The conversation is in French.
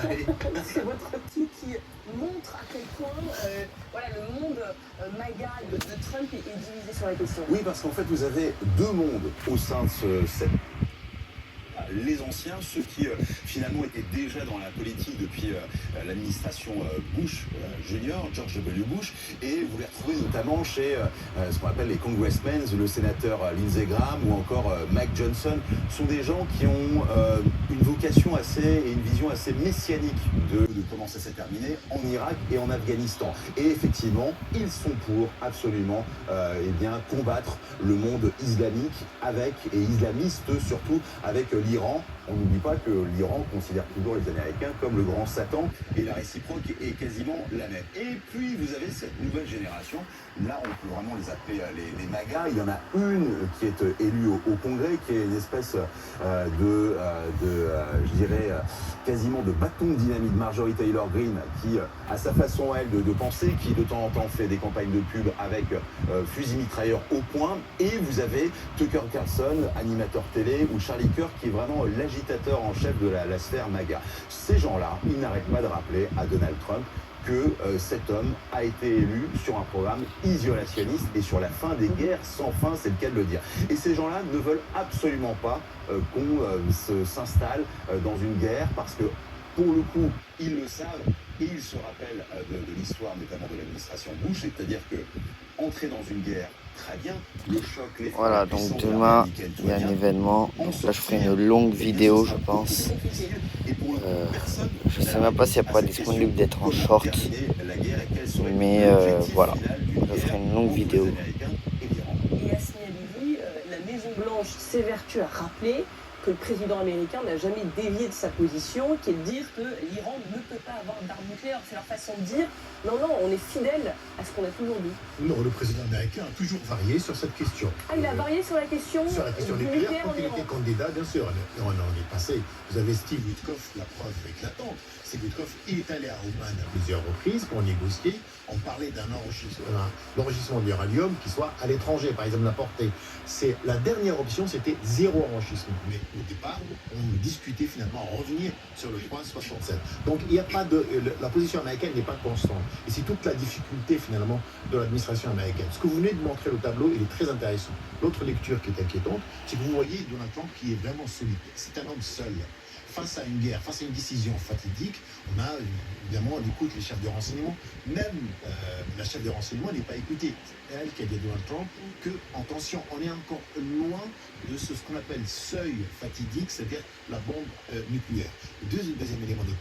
Allez. C'est votre tweet qui montre à quel point voilà, le monde MAGA de Trump est divisé sur la question. Oui, parce qu'en fait, vous avez deux mondes au sein de cette les anciens, ceux qui finalement étaient déjà dans la politique depuis l'administration Bush Junior, George W. Bush, et vous les retrouvez notamment chez ce qu'on appelle les congressmen, le sénateur Lindsey Graham ou encore Mike Johnson. Ce sont des gens qui ont une vocation et une vision assez messianique de comment ça s'est terminé en Irak et en Afghanistan. Et effectivement, ils sont pour absolument combattre le monde islamique et islamiste surtout avec l'Iran. On n'oublie pas que l'Iran considère toujours les Américains comme le grand Satan et la réciproque est quasiment la même. Et puis vous avez cette nouvelle génération, là on peut vraiment les appeler les MAGA. Il y en a une qui est élue au Congrès, qui est une espèce quasiment de bâton de dynamite, Marjorie Taylor Greene, qui a sa façon elle de penser, qui de temps en temps fait des campagnes de pub avec fusil mitrailleur au poing. Et vous avez Tucker Carlson, animateur télé, ou Charlie Kirk, qui est vraiment l'agitateur en chef de la sphère MAGA. Ces gens-là, ils n'arrêtent pas de rappeler à Donald Trump que cet homme a été élu sur un programme isolationniste et sur la fin des guerres sans fin, c'est le cas de le dire. Et ces gens-là ne veulent absolument pas qu'on s'installe dans une guerre parce que, pour le coup, ils le savent et ils se rappellent de l'histoire, notamment de l'administration Bush, c'est-à-dire que entrer dans une guerre, très bien, le choc, l'effort, voilà, donc demain, il y a un événement. Donc là, je ferai une longue vidéo, je pense. Je sais même pas s'il n'y a pas disponible d'être en short. Mais voilà, je ferai une longue vidéo. Et Yasmine Habibie, la Maison-Blanche s'évertue à rappeler que le président américain n'a jamais dévié de sa position, qui est de dire que l'Iran ne peut pas avoir d'armes nucléaires. C'est leur façon de dire non, on est fidèle à ce qu'on a toujours dit. Non, le président américain a toujours varié sur cette question. Ah, il a varié sur la question nucléaire quand il était candidat, bien sûr. On en est passé. Vous avez Steve Witkoff, la preuve éclatante. Steve Witkoff, il est allé à Oman à plusieurs reprises pour négocier. On parlait d'un enrichissement d'uranium qui soit à l'étranger, par exemple la portée. La dernière option, c'était zéro enrichissement. Mais au départ, on discutait finalement revenir sur le point 67. Donc il n'y a pas la position américaine n'est pas constante. Et c'est toute la difficulté finalement de l'administration américaine. Ce que vous venez de montrer au tableau, il est très intéressant. L'autre lecture qui est inquiétante, c'est que vous voyez Donald Trump qui est vraiment solide. C'est un homme seul. Face à une guerre, face à une décision fatidique, évidemment, on écoute les chefs de renseignement. Même la chef de renseignement n'est pas écoutée. C'est elle qui a dit à Donald Trump que, attention, on est encore loin de ce qu'on appelle seuil fatidique, c'est-à-dire la bombe nucléaire. Deuxième élément de